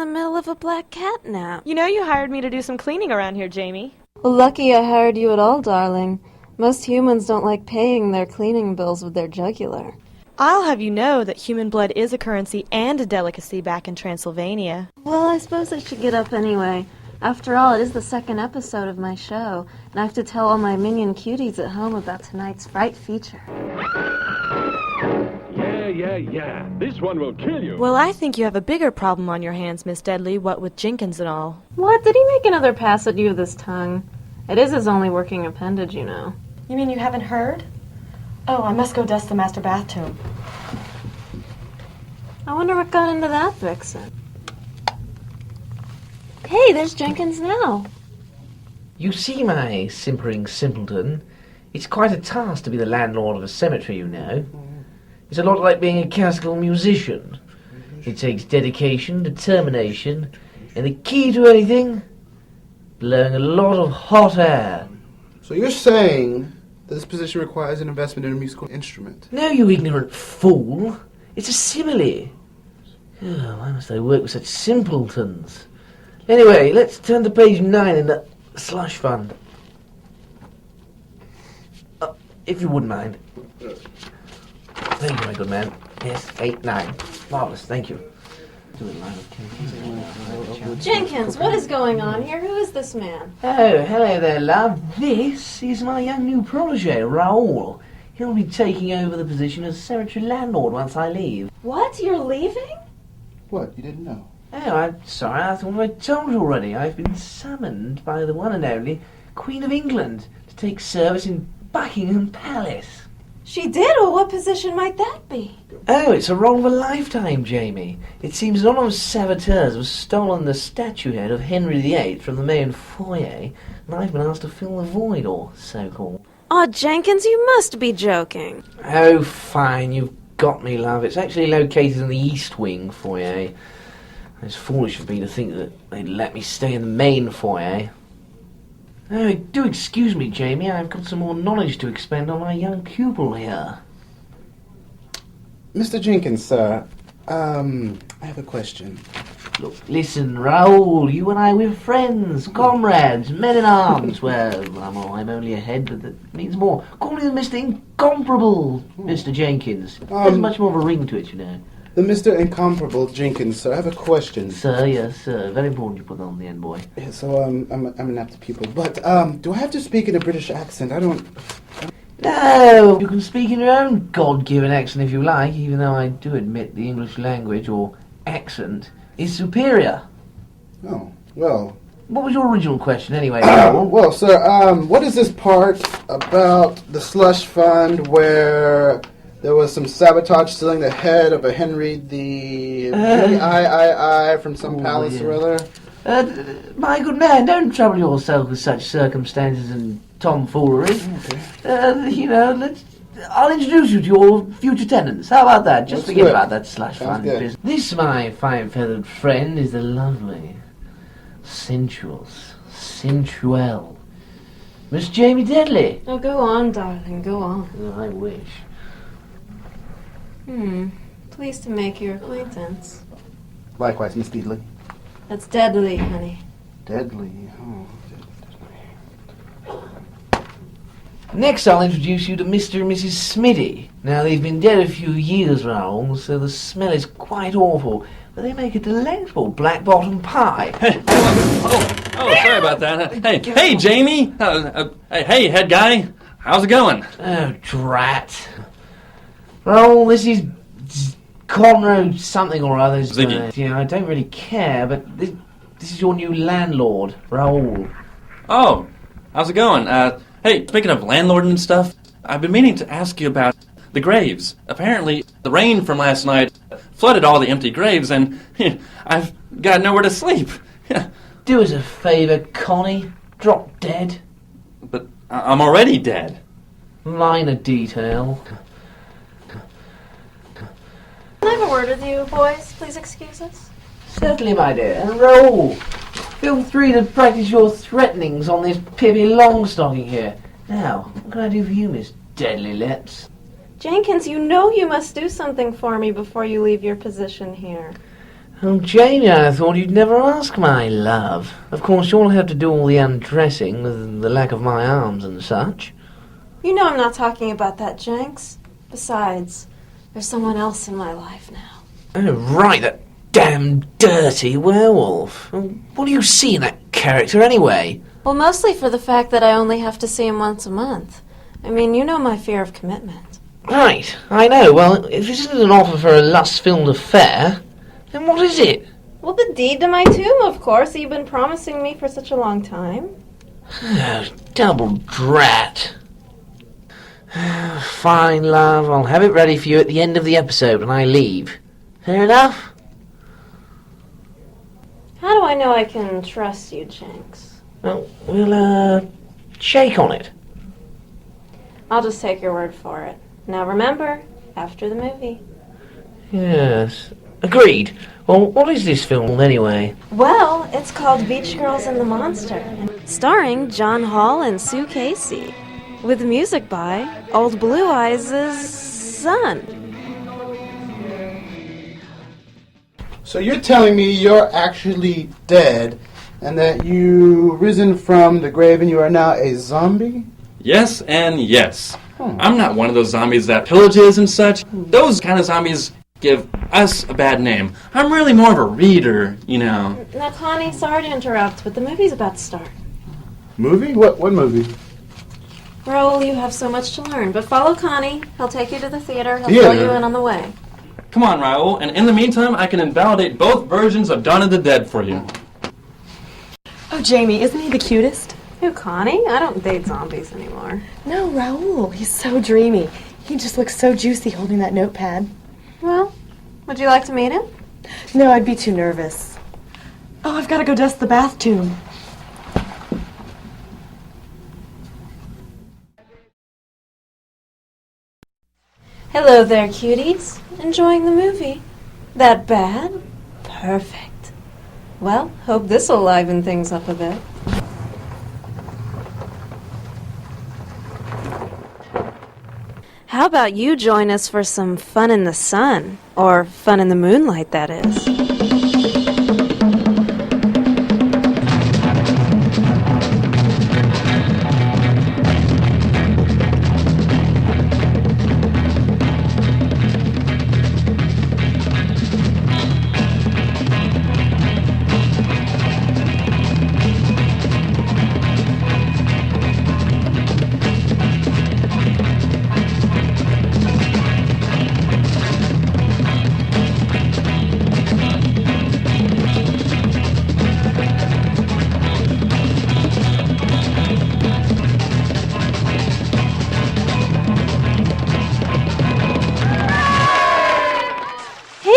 middle of a black cat nap. You know you hired me to do some cleaning around here, Jamie. Well, lucky I hired you at all, darling. Most humans don't like paying their cleaning bills with their jugular. I'll have you know that human blood is a currency and a delicacy back in Transylvania. Well, I suppose I should get up anyway. After all, it is the second episode of my show, and I have to tell all my minion cuties at home about tonight's Fright feature. Yeah. This one will kill you. Well, I think you have a bigger problem on your hands, Miss Deadly, what with Jenkins and all. What? Did he make another pass at you with his tongue? It is his only working appendage, you know. You mean you haven't heard? Oh, I must go dust the master bathroom. I wonder what got into that vixen. Hey, there's Jenkins now. You see, my simpering simpleton, it's quite a task to be the landlord of a cemetery, you know. It's a lot like being a classical musician. It takes dedication, determination, and the key to anything, blowing a lot of hot air. So you're saying that this position requires an investment in a musical instrument? No, you ignorant fool. It's a simile. Oh, why must I work with such simpletons? Anyway, let's turn to page 9 in the slush fund. If you wouldn't mind. Thank you, my good man. Yes, 8, 9. Marvellous, thank you. Jenkins, what is going on here? Who is this man? Oh, hello there, love. This is my young new protege, Raoul. He'll be taking over the position as cemetery landlord once I leave. What? You're leaving? What? You didn't know? Oh, I'm sorry, I thought I told you already. I've been summoned by the one and only Queen of England to take service in Buckingham Palace. She did? Well, what position might that be? Oh, it's a role of a lifetime, Jamie. It seems anonymous saboteurs have stolen the statue head of Henry VIII from the main foyer, and I've been asked to fill the void, or so-called. Oh, Jenkins, you must be joking. Oh, fine, you've got me, love. It's actually located in the East Wing foyer. It's foolish of me to think that they'd let me stay in the main foyer. Oh, do excuse me, Jamie. I've got some more knowledge to expend on my young pupil here. Mr. Jenkins, sir, I have a question. Look, listen, Raoul, you and I, we're friends, comrades, men-in-arms. Well, I'm only a head, but that means more. Call me Mr. Incomparable, Mr. Jenkins. There's much more of a ring to it, you know. The Mr. Incomparable Jenkins, sir, I have a question. Sir, yes, sir. Very important you put that on the end, boy. Yeah, so, I'm an apt pupil, but, do I have to speak in a British accent? I don't... No! You can speak in your own God-given accent if you like, even though I do admit the English language, or accent, is superior. Oh, well... What was your original question, anyway, Raoul? Well, sir, what is this part about the slush fund where... There was some sabotage stealing the head of a Henry the I from some palace or other. My good man, don't trouble yourself with such circumstances and tomfoolery. Okay. I'll introduce you to your future tenants. How about that? Just forget about that slush fund good. business. This, my fine-feathered friend, is the lovely, sensual Miss Jami Deadly. Oh, go on, darling, go on. Oh, I wish. Pleased to make your acquaintance. Likewise, Miss Deadly. That's Deadly, honey. Deadly, oh. Next, I'll introduce you to Mr. and Mrs. Smitty. Now, they've been dead a few years, Raoul, so the smell is quite awful, but they make a delectable black-bottom pie. Sorry about that. Hey, Jamie! Hey, head guy! How's it going? Oh, drat. Raoul, this is Conroe something or other. I don't really care, but this is your new landlord, Raoul. Oh, how's it going? Hey, speaking of landlord and stuff, I've been meaning to ask you about the graves. Apparently, the rain from last night flooded all the empty graves, and I've got nowhere to sleep. Do us a favour, Connie. Drop dead. But I'm already dead. Minor detail. Can I have a word with you, boys? Please excuse us. Certainly, my dear. And Raoul, feel free to practice your threatenings on this Pippi Longstocking here. Now, what can I do for you, Miss Deadly Lips? Jenkins, you know you must do something for me before you leave your position here. Oh, Jamie, I thought you'd never ask, my love. Of course, you'll have to do all the undressing with the lack of my arms and such. You know I'm not talking about that, Jenks. Besides, there's someone else in my life now. Oh, right, that damn dirty werewolf. What do you see in that character, anyway? Well, mostly for the fact that I only have to see him once a month. I mean, you know my fear of commitment. Right, I know. Well, if this isn't an offer for a lust-filled affair, then what is it? Well, the deed to my tomb, of course, that you've been promising me for such a long time. Oh, double drat. Fine, love. I'll have it ready for you at the end of the episode when I leave. Fair enough? How do I know I can trust you, Jenks? Well, we'll, shake on it. I'll just take your word for it. Now remember, after the movie. Yes. Agreed. Well, what is this film, anyway? Well, it's called Beach Girls and the Monster, starring John Hall and Sue Casey, with music by Old Blue Eyes' son. So you're telling me you're actually dead, and that you risen from the grave and you are now a zombie? Yes and yes. I'm not one of those zombies that pillages and such. Those kind of zombies give us a bad name. I'm really more of a reader, you know. Now, Connie, sorry to interrupt, but the movie's about to start. Movie? What movie? Raoul, you have so much to learn, but follow Connie. He'll take you to the theater. He'll Theater? fill you in on the way. Come on, Raoul, and in the meantime, I can invalidate both versions of Dawn of the Dead for you. Oh, Jamie, isn't he the cutest? Who, Connie? I don't date zombies anymore. No, Raoul. He's so dreamy. He just looks so juicy holding that notepad. Well, would you like to meet him? No, I'd be too nervous. Oh, I've got to go dust the bath tomb. Hello there, cuties. Enjoying the movie? That bad? Perfect. Well, hope this'll liven things up a bit. How about you join us for some fun in the sun? Or fun in the moonlight, that is.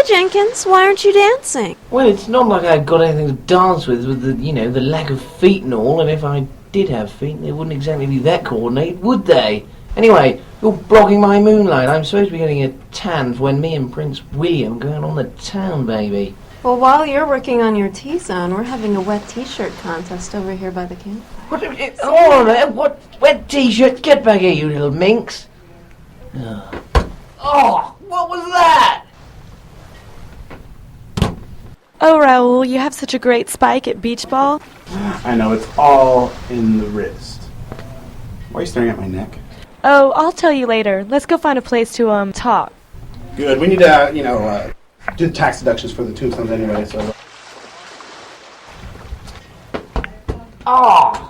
Jenkins, why aren't you dancing? Well, it's not like I've got anything to dance with the, the lack of feet and all, and if I did have feet, they wouldn't exactly be that coordinated, would they? Anyway, you're blocking my moonlight. I'm supposed to be getting a tan for when me and Prince William are going on the town, baby. Well, while you're working on your T-zone, we're having a wet T-shirt contest over here by the campfire. What? Hold on a minute. What? Wet T-shirt? Get back here, you little minx. Oh, what was that? Oh, Raoul, you have such a great spike at beach ball. I know, it's all in the wrist. Why are you staring at my neck? Oh, I'll tell you later. Let's go find a place to, talk. Good, we need to, do the tax deductions for the tombstones anyway, so... Oh,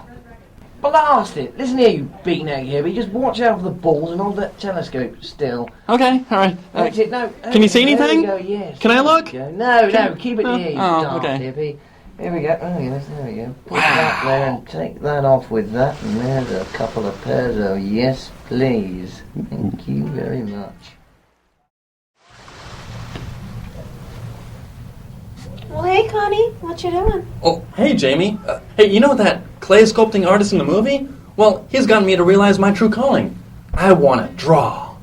blast it. Listen here, you beatneck here, but just watch out for the balls and hold that telescope still. Okay, all right. That's it, no. Can you see anything? There we go, yes. Can I look? No, keep it here, you daft okay. hippie. Here we go. Oh, yes, there we go. Put that there and take that off with that, and there's a couple of pairs of yes, please. Thank you very much. Well, hey, Connie, what you doing? Oh, hey, Jamie. Hey, you know that clay sculpting artist in the movie? Well, he's gotten me to realize my true calling. I want to draw.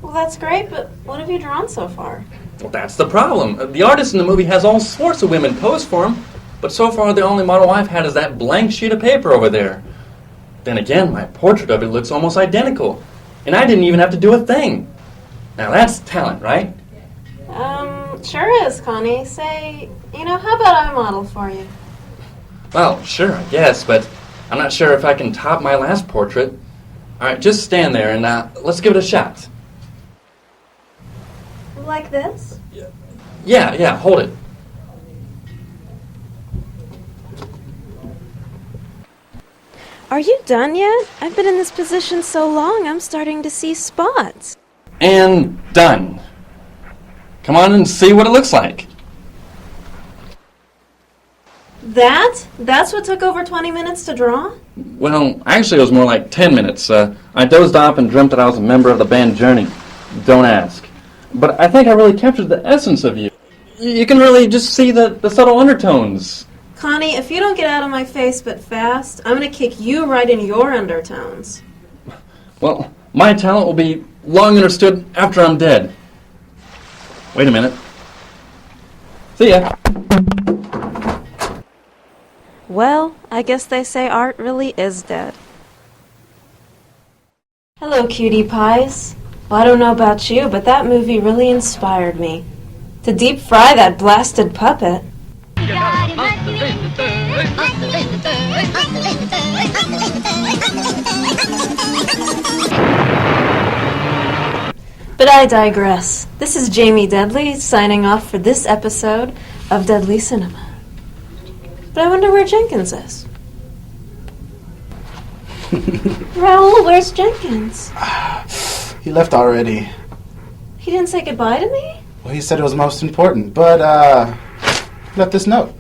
Well, that's great, but what have you drawn so far? Well, that's the problem. The artist in the movie has all sorts of women pose for him, but so far the only model I've had is that blank sheet of paper over there. Then again, my portrait of it looks almost identical, and I didn't even have to do a thing. Now that's talent, right? Sure is, Connie. Say, how about I model for you? Well, sure, I guess, but I'm not sure if I can top my last portrait. All right, just stand there and let's give it a shot. Like this? Yeah, hold it. Are you done yet? I've been in this position so long, I'm starting to see spots. And done. Come on and see what it looks like. That's what took over 20 minutes to draw? Well, actually it was more like 10 minutes. I dozed off and dreamt that I was a member of the band Journey. Don't ask. But I think I really captured the essence of you. You can really just see the subtle undertones. Connie, if you don't get out of my face but fast, I'm going to kick you right in your undertones. Well, my talent will be long understood after I'm dead. Wait a minute. See ya. Well, I guess they say art really is dead. Hello, cutie pies. Well, I don't know about you, but that movie really inspired me. To deep fry that blasted puppet. But I digress. This is Jami Deadly signing off for this episode of Deadly Cinema. But I wonder where Jenkins is. Raoul, where's Jenkins? He left already. He didn't say goodbye to me? Well, he said it was most important, but he left this note.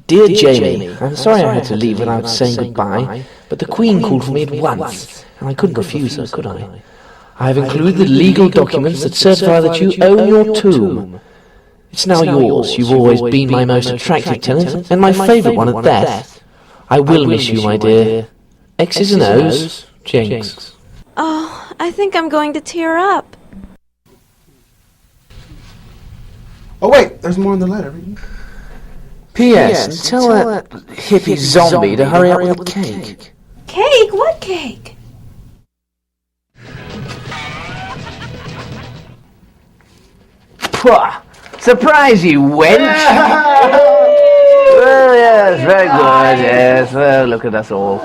Dear Jamie, I'm sorry I had to leave without saying goodbye, but the Queen called for me at once, and I couldn't refuse her, could I? I have included the legal documents that certify that you own your tomb. It's now yours. You've always been my most attractive tenant, and my favourite one at that. I will miss you, my dear. X's and O's, Jinx. Oh, I think I'm going to tear up. Oh, wait, there's more in the letter. P.S. Tell that hippie zombie to hurry up with the cake. Cake? What cake? Pwah! Surprise you, wench! Well, yes, very good, yes. Well, look at us all.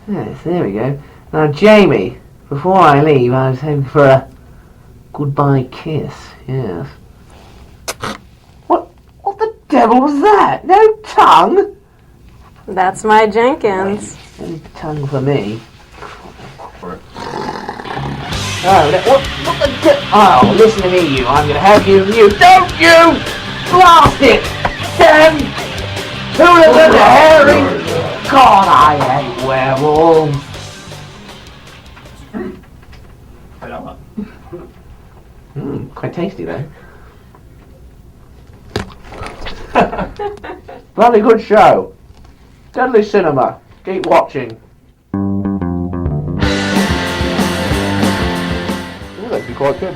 Yes, there we go. Now, Jamie, before I leave, I was hoping for a goodbye kiss, yes. What the devil was that? No tongue? That's my Jenkins. Any tongue for me. Oh, what the oh, listen to me, you. I'm gonna have you. Don't you! Blast it! Damn! Who lives in the herring? God, I hate werewolves. Quite tasty, though. Bloody good show. Deadly Cinema. Keep watching. Ooh, that'd be quite good.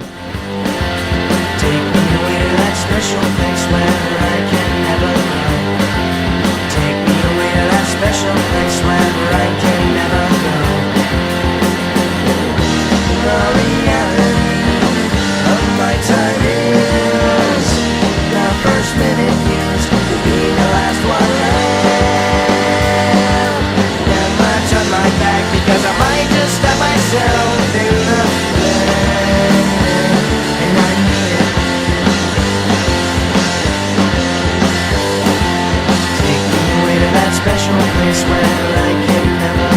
Take me away to that special place where I can never go. Take me away to that special place where I can never go. The reality of my time is the first minute news will be the last one left. Never turn my back because I might just stab myself through the bed. And I need it. Take me away to that special place where I can never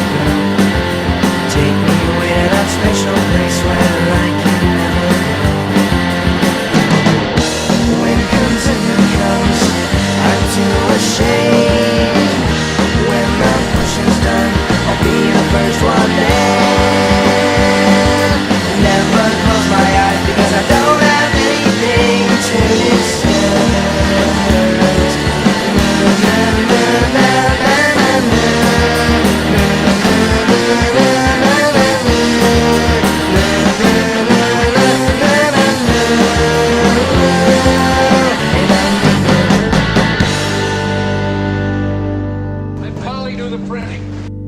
Deadly do the printing.